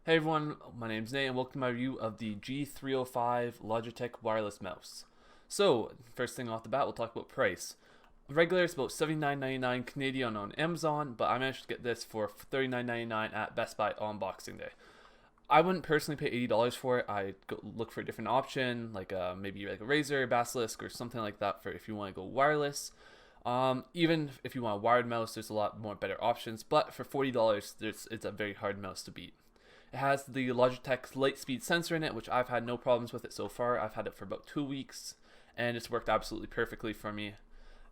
Hey everyone, my name's Nate and welcome to my review of the G305 Logitech wireless mouse. So, first thing off the bat, we'll talk about price. Regular is about $79.99 Canadian on Amazon, but I managed to get this for $39.99 at Best Buy on Boxing Day. I wouldn't personally pay $80 for it. I'd go look for a different option, like maybe like a Razer, Basilisk, or something like that for if you want to go wireless. Even if you want a wired mouse, there's a lot more better options, but for $40, it's a very hard mouse to beat. It has the Logitech Lightspeed sensor in it, which I've had no problems with it so far. I've had it for about 2 weeks, and it's worked absolutely perfectly for me.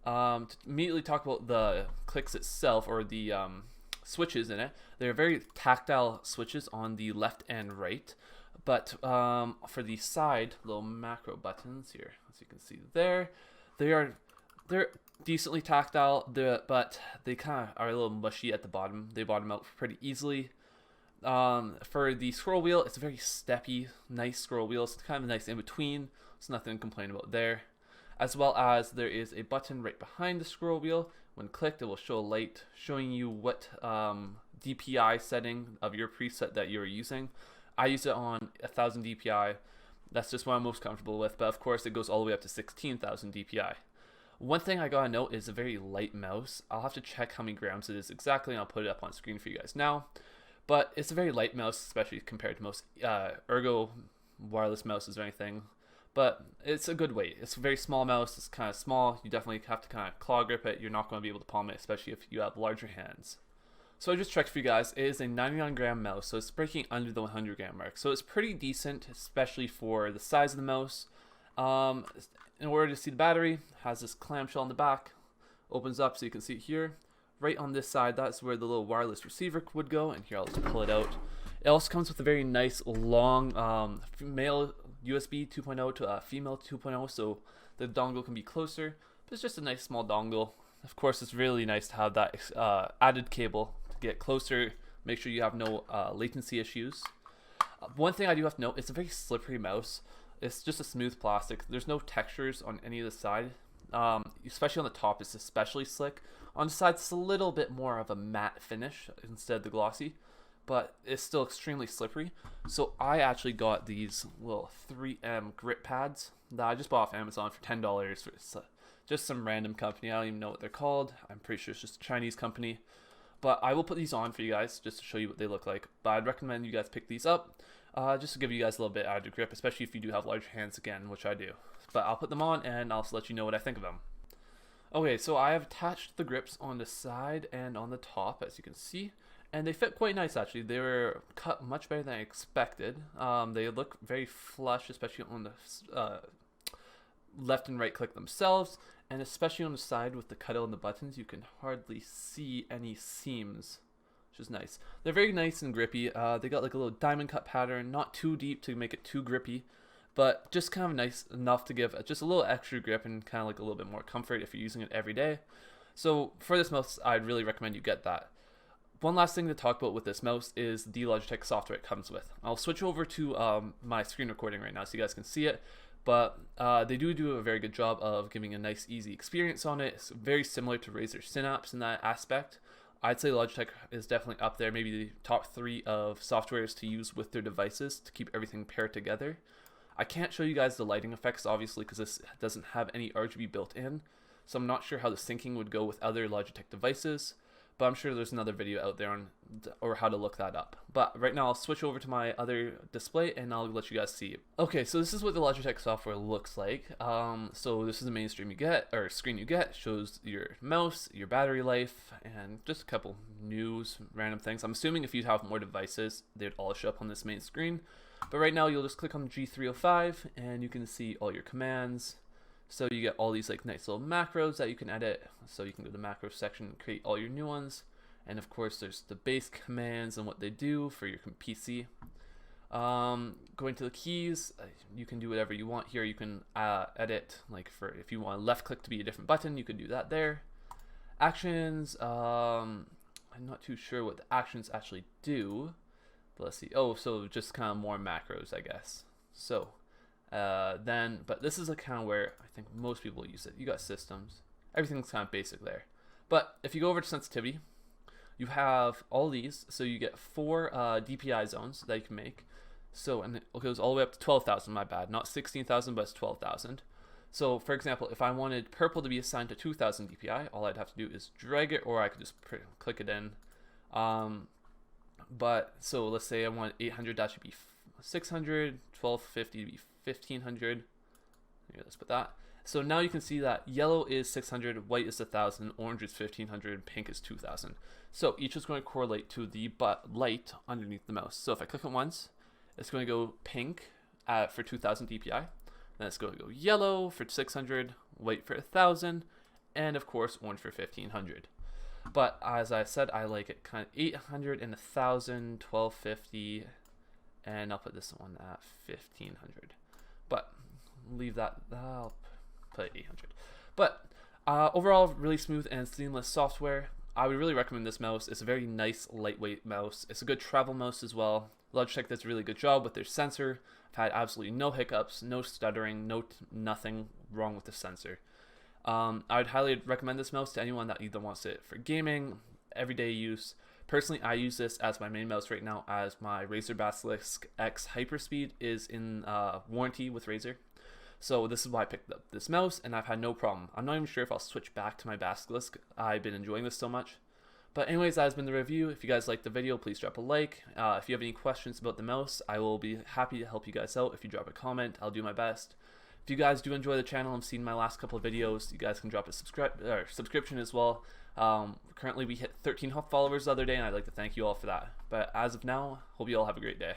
To immediately talk about the clicks itself, or the switches in it, they're very tactile switches on the left and right, but for the side little macro buttons here, as you can see there, they're decently tactile, but they kind of are a little mushy at the bottom. They bottom out pretty easily. For the scroll wheel, it's a very steppy, nice scroll wheel. It's kind of nice in between. It's nothing to complain about there. As well as there is a button right behind the scroll wheel. When clicked, it will show a light showing you what DPI setting of your preset that you're using. I use it on 1000 DPI. That's just what I'm most comfortable with. But of course, it goes all the way up to 16,000 DPI. One thing I gotta note is a very light mouse. I'll have to check how many grams it is exactly, and I'll put it up on screen for you guys now. But it's a very light mouse, especially compared to most ergo wireless mouses or anything. But it's a good weight. It's a very small mouse. It's kind of small. You definitely have to kind of claw grip it. You're not going to be able to palm it, especially if you have larger hands. So I just checked for you guys. It is a 99-gram mouse, so it's breaking under the 100-gram mark. So it's pretty decent, especially for the size of the mouse. In order to see the battery, it has this clamshell in the back. Opens up so you can see it here. Right on this side, that's where the little wireless receiver would go, and here I'll just pull it out. It also comes with a very nice long male USB 2.0 to a female 2.0, so the dongle can be closer, but it's just a nice small dongle. Of course, it's really nice to have that added cable to get closer, make sure you have no latency issues. One thing I do have to note, it's a very slippery mouse. It's just a smooth plastic. There's no textures on any of the side. Especially on the top, it's especially slick. On the sides, it's a little bit more of a matte finish instead of the glossy, but it's still extremely slippery. So I actually got these little 3M grip pads that I just bought off Amazon for $10. It's just some random company. I don't even know what they're called. I'm pretty sure it's just a Chinese company. But I will put these on for you guys just to show you what they look like. But I'd recommend you guys pick these up just to give you guys a little bit added grip, especially if you do have larger hands again, which I do. But I'll put them on and I'll let you know what I think of them. Okay, so I have attached the grips on the side and on the top, as you can see, and they fit quite nice actually. They were cut much better than I expected. They look very flush, especially on the left and right click themselves, and especially on the side with the cutout and the buttons, you can hardly see any seams, which is nice. They're very nice and grippy. They got like a little diamond cut pattern, not too deep to make it too grippy, but just kind of nice enough to give just a little extra grip and kind of like a little bit more comfort if you're using it every day. So for this mouse, I'd really recommend you get that. One last thing to talk about with this mouse is the Logitech software it comes with. I'll switch over to my screen recording right now so you guys can see it, but they do a very good job of giving a nice, easy experience on it. It's very similar to Razer Synapse in that aspect. I'd say Logitech is definitely up there, maybe the top 3 of softwares to use with their devices to keep everything paired together. I can't show you guys the lighting effects, obviously, because this doesn't have any RGB built in, so I'm not sure how the syncing would go with other Logitech devices, but I'm sure there's another video out there on or how to look that up. But right now I'll switch over to my other display and I'll let you guys see it. Okay, so this is what the Logitech software looks like. So this is the main screen you get, or screen you get. It shows your mouse, your battery life, and just a couple news, random things. I'm assuming if you have more devices, they'd all show up on this main screen. But right now you'll just click on G305 and you can see all your commands. So you get all these like nice little macros that you can edit. So you can go to the macro section and create all your new ones. And of course there's the base commands and what they do for your PC. Going to the keys, you can do whatever you want here. You can edit, like for if you want left click to be a different button, you can do that there. Actions, I'm not too sure what the actions actually do. Let's see. Oh, so just kind of more macros, I guess. So but this is a kind of where I think most people use it. You got systems, everything's kind of basic there. But if you go over to sensitivity, you have all these. So you get 4 DPI zones that you can make. So, and it goes all the way up to 12,000, my bad. Not 16,000, but it's 12,000. So, for example, if I wanted purple to be assigned to 2,000 DPI, all I'd have to do is drag it, or I could just click it in. But, so let's say I want 800, that should be 600, 1250 to be 1500. Here, let's put that. So now you can see that yellow is 600, white is 1,000, orange is 1500, pink is 2,000. So each is going to correlate to the light underneath the mouse. So if I click it once, it's going to go pink for 2,000 DPI. Then it's going to go yellow for 600, white for 1,000, and of course orange for 1500. But as I said, I like it kind of 800 and 1,000, 1250, and I'll put this one at 1500. But leave that, I'll put 800. But overall, really smooth and seamless software. I would really recommend this mouse. It's a very nice, lightweight mouse. It's a good travel mouse as well. Logitech does a really good job with their sensor. I've had absolutely no hiccups, no stuttering, nothing wrong with the sensor. I would highly recommend this mouse to anyone that either wants it for gaming, everyday use. Personally, I use this as my main mouse right now, as my Razer Basilisk X Hyperspeed is in warranty with Razer. So this is why I picked up this mouse, and I've had no problem. I'm not even sure if I'll switch back to my Basilisk. I've been enjoying this so much. But anyways, that has been the review. If you guys liked the video, please drop a like. If you have any questions about the mouse, I will be happy to help you guys out. If you drop a comment, I'll do my best. If you guys do enjoy the channel and have seen my last couple of videos, you guys can drop a subscription as well. Currently, we hit 13 followers the other day, and I'd like to thank you all for that. But as of now, hope you all have a great day.